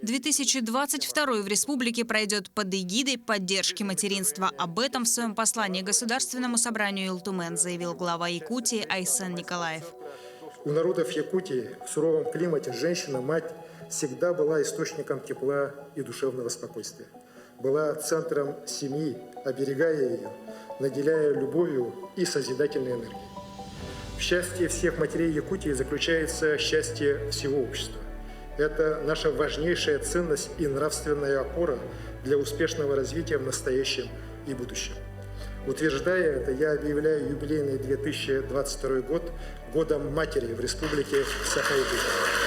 2022 в республике пройдет под эгидой поддержки материнства. Об этом в своем послании Государственному собранию Илтумен заявил глава Якутии Айсен Николаев. У народов Якутии в суровом климате женщина-мать всегда была источником тепла и душевного спокойствия. Была центром семьи, оберегая ее, наделяя любовью и созидательной энергией. В счастье всех матерей Якутии заключается счастье всего общества. Это наша важнейшая ценность и нравственная опора для успешного развития в настоящем и будущем. Утверждая это, я объявляю юбилейный 2022 год годом матери в республике Саха-Якутия.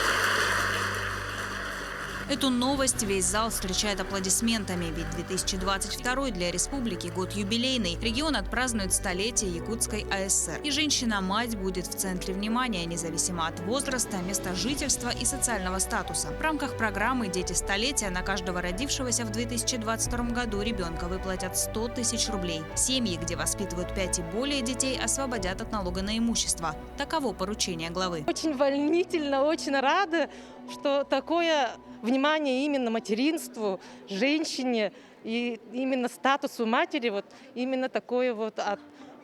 Эту новость весь зал встречает аплодисментами, ведь 2022 для республики год юбилейный. Регион отпразднует столетие Якутской АСР. И женщина-мать будет в центре внимания, независимо от возраста, места жительства и социального статуса. В рамках программы «Дети столетия» на каждого родившегося в 2022 году ребенка выплатят 100 тысяч рублей. Семьи, где воспитывают 5 и более детей, освободят от налога на имущество. Таково поручение главы. Очень волнительно, очень рада, что такое внимание именно материнству, женщине и именно статусу матери, вот именно такое вот от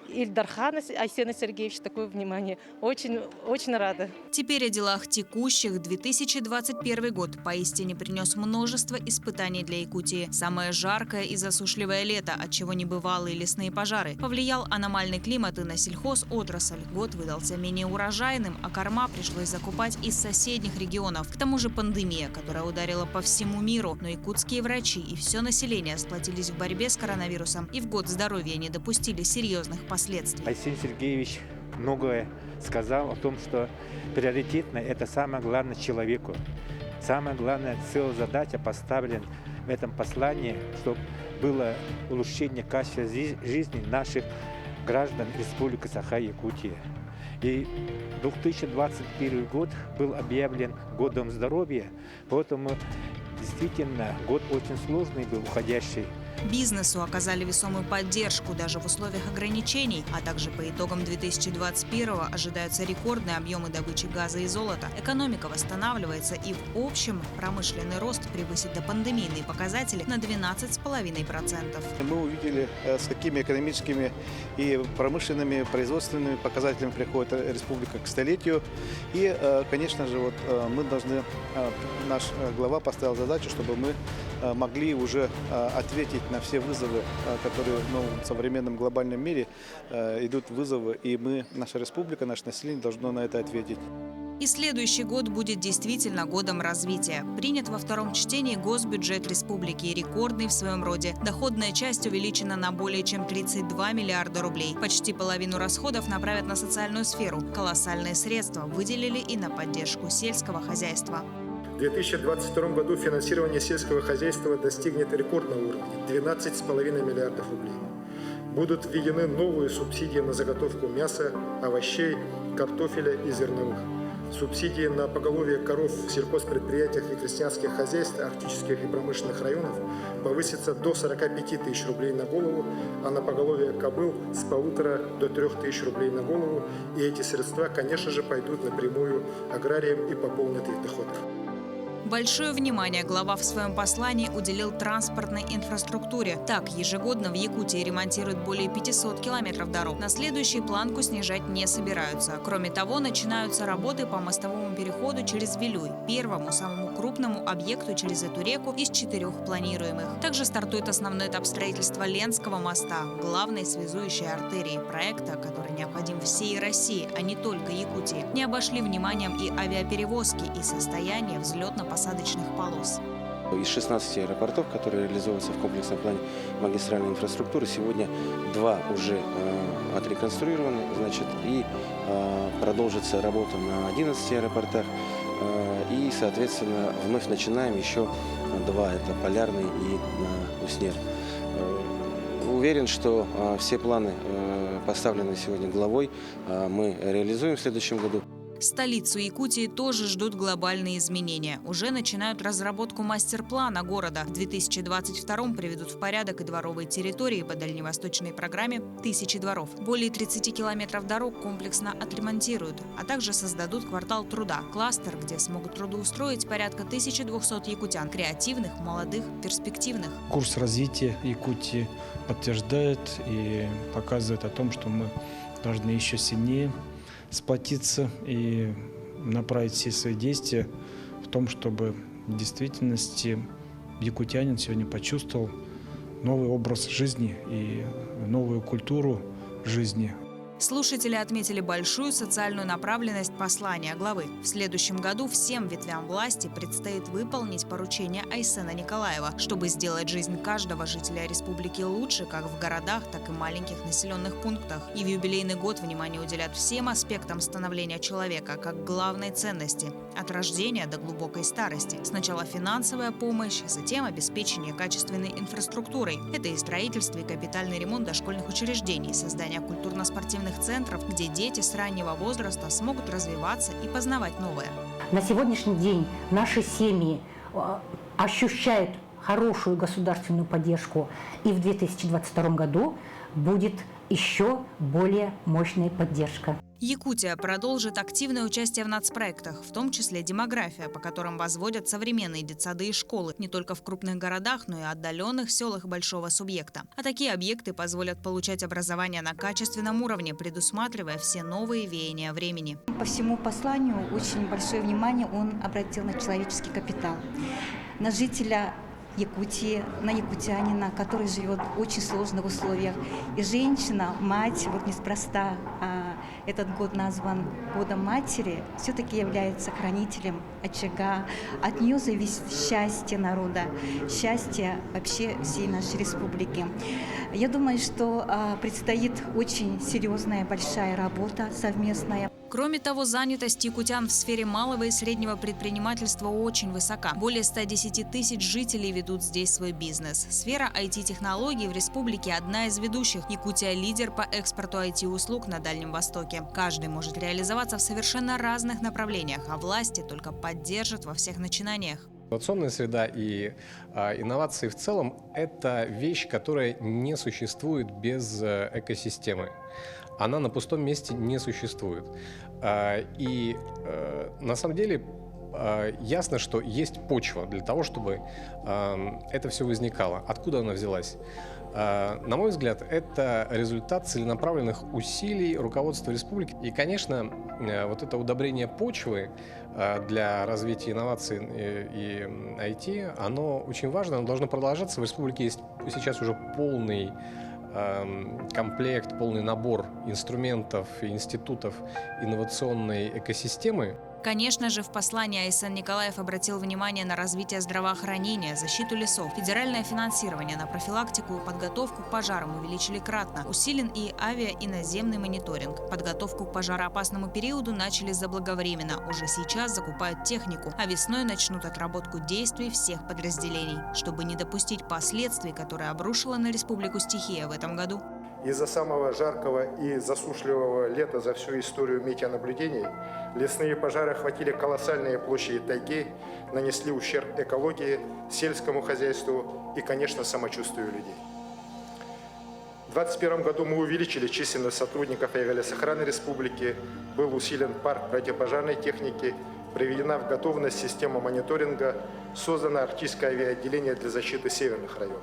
Ильдархана Айсена Сергеевича такое внимание. Очень, очень рада. Теперь о делах текущих. 2021 год поистине принес множество испытаний для Якутии. Самое жаркое и засушливое лето, отчего небывалые лесные пожары. Повлиял аномальный климат и на сельхозотрасль. Год выдался менее урожайным, а корма пришлось закупать из соседних регионов. К тому же пандемия, которая ударила по всему миру. Но якутские врачи и все население сплотились в борьбе с коронавирусом и в год здоровья не допустили серьезных последствий. Айсен Сергеевич многое сказал о том, что приоритетно это самое главное человеку. Самая главная цель, задача поставлена в этом послании, чтобы было улучшение качества жизни наших граждан Республики Саха-Якутия. И 2021 год был объявлен годом здоровья, поэтому действительно год очень сложный был, уходящий. Бизнесу оказали весомую поддержку даже в условиях ограничений, а также по итогам 2021-го ожидаются рекордные объемы добычи газа и золота. Экономика восстанавливается и в общем промышленный рост превысит допандемийные показатели на 12,5%. Мы увидели, с какими экономическими и промышленными, производственными показателями приходит республика к столетию. И, конечно же, вот мы должны, наш глава поставил задачу, чтобы мы могли уже ответить на все вызовы, которые в современном глобальном мире идут вызовы, и мы, наша республика, наше население должно на это ответить. И следующий год будет действительно годом развития. Принят во втором чтении госбюджет республики, рекордный в своем роде. Доходная часть увеличена на более чем 32 миллиарда рублей. Почти половину расходов направят на социальную сферу. Колоссальные средства выделили и на поддержку сельского хозяйства. В 2022 году финансирование сельского хозяйства достигнет рекордного уровня – 12,5 миллиардов рублей. Будут введены новые субсидии на заготовку мяса, овощей, картофеля и зерновых. Субсидии на поголовье коров в сельхозпредприятиях и крестьянских хозяйств арктических и промышленных районов повысятся до 45 тысяч рублей на голову, а на поголовье кобыл с 1,5 до 3 тысяч рублей на голову. И эти средства, конечно же, пойдут напрямую аграриям и пополнят их доходы. Большое внимание глава в своем послании уделил транспортной инфраструктуре. Так, ежегодно в Якутии ремонтируют более 500 километров дорог. На следующий планку снижать не собираются. Кроме того, начинаются работы по мостовому переходу через Вилюй, первому, самому крупному объекту через эту реку из 4 планируемых. Также стартует основной этап строительства Ленского моста, главной связующей артерии проекта, который необходим всей России, а не только Якутии. Не обошли вниманием и авиаперевозки, и состояние взлетно-посадочных полос. Из 16 аэропортов, которые реализовываются в комплексном плане магистральной инфраструктуры, сегодня 2 уже отреконструированы, и продолжится работа на 11 аэропортах. И, соответственно, вновь начинаем еще 2, это Полярный и Уснер. Уверен, что все планы, поставленные сегодня главой, мы реализуем в следующем году. Столицу Якутии тоже ждут глобальные изменения. Уже начинают разработку мастер-плана города. В 2022-м приведут в порядок и дворовые территории по дальневосточной программе «1000 дворов». Более 30 километров дорог комплексно отремонтируют, а также создадут квартал труда – кластер, где смогут трудоустроить порядка 1200 якутян – креативных, молодых, перспективных. Курс развития Якутии подтверждает и показывает о том, что мы должны еще сильнее сплотиться и направить все свои действия в том, чтобы в действительности якутянин сегодня почувствовал новый образ жизни и новую культуру жизни. Слушатели отметили большую социальную направленность послания главы. В следующем году всем ветвям власти предстоит выполнить поручение Айсена Николаева, чтобы сделать жизнь каждого жителя республики лучше как в городах, так и маленьких населенных пунктах. И в юбилейный год внимание уделят всем аспектам становления человека как главной ценности – от рождения до глубокой старости. Сначала финансовая помощь, затем обеспечение качественной инфраструктурой. Это и строительство, и капитальный ремонт дошкольных учреждений, создание культурно-спортивных центров, где дети с раннего возраста смогут развиваться и познавать новое. На сегодняшний день наши семьи ощущают хорошую государственную поддержку, и в 2022 году будет еще более мощная поддержка. Якутия продолжит активное участие в нацпроектах, в том числе демография, по которым возводят современные детсады и школы не только в крупных городах, но и отдаленных селах большого субъекта. А такие объекты позволят получать образование на качественном уровне, предусматривая все новые веяния времени. По всему посланию очень большое внимание он обратил на человеческий капитал, на жителя Якутии, на якутянина, который живет в очень сложных условиях. И женщина, мать, вот неспроста этот год назван Годом матери, все-таки является хранителем очага. От нее зависит счастье народа, счастье вообще всей нашей республики. Я думаю, что предстоит очень серьезная, большая работа совместная. Кроме того, занятость якутян в сфере малого и среднего предпринимательства очень высока. Более 110 тысяч жителей ведут здесь свой бизнес. Сфера IT-технологий в республике одна из ведущих. Якутия – лидер по экспорту IT-услуг на Дальнем Востоке. Каждый может реализоваться в совершенно разных направлениях, а власти только поддержат во всех начинаниях. Инновационная среда и инновации в целом – это вещь, которая не существует без экосистемы. Она на пустом месте не существует. И на самом деле ясно, что есть почва для того, чтобы это все возникало. Откуда она взялась? На мой взгляд, это результат целенаправленных усилий руководства республики. И, конечно, вот это удобрение почвы для развития инноваций и IT, оно очень важно, оно должно продолжаться. В республике есть сейчас уже полный комплект, полный набор инструментов и институтов инновационной экосистемы. Конечно же, в послании Айсен Николаев обратил внимание на развитие здравоохранения, защиту лесов. Федеральное финансирование на профилактику и подготовку к пожарам увеличили кратно. Усилен и авиа- и наземный мониторинг. Подготовку к пожароопасному периоду начали заблаговременно. Уже сейчас закупают технику, а весной начнут отработку действий всех подразделений, чтобы не допустить последствий, которые обрушила на республику стихия в этом году. Из-за самого жаркого и засушливого лета за всю историю метеонаблюдений лесные пожары охватили колоссальные площади тайги, нанесли ущерб экологии, сельскому хозяйству и, конечно, самочувствию людей. В 2021 году мы увеличили численность сотрудников авиалесохраны республики, был усилен парк противопожарной техники, приведена в готовность система мониторинга, создано Арктическое авиаотделение для защиты северных районов.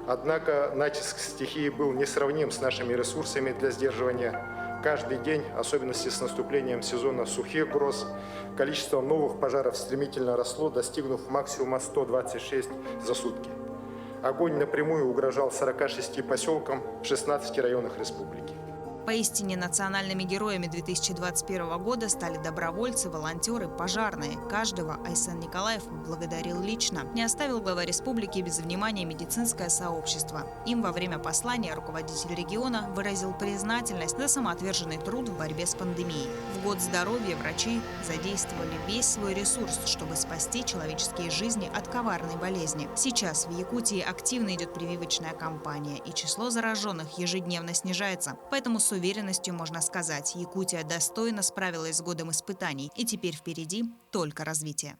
Однако натиск стихии был несравним с нашими ресурсами для сдерживания. Каждый день, в особенности с наступлением сезона сухих гроз, количество новых пожаров стремительно росло, достигнув максимума 126 за сутки. Огонь напрямую угрожал 46 поселкам в 16 районах республики. Поистине национальными героями 2021 года стали добровольцы, волонтеры, пожарные. Каждого Айсен Николаев благодарил лично. Не оставил глава республики без внимания медицинское сообщество. Им во время послания руководитель региона выразил признательность за самоотверженный труд в борьбе с пандемией. В год здоровья врачи задействовали весь свой ресурс, чтобы спасти человеческие жизни от коварной болезни. Сейчас в Якутии активно идет прививочная кампания, и число зараженных ежедневно снижается. Поэтому уверенностью можно сказать, Якутия достойно справилась с годом испытаний, и теперь впереди только развитие.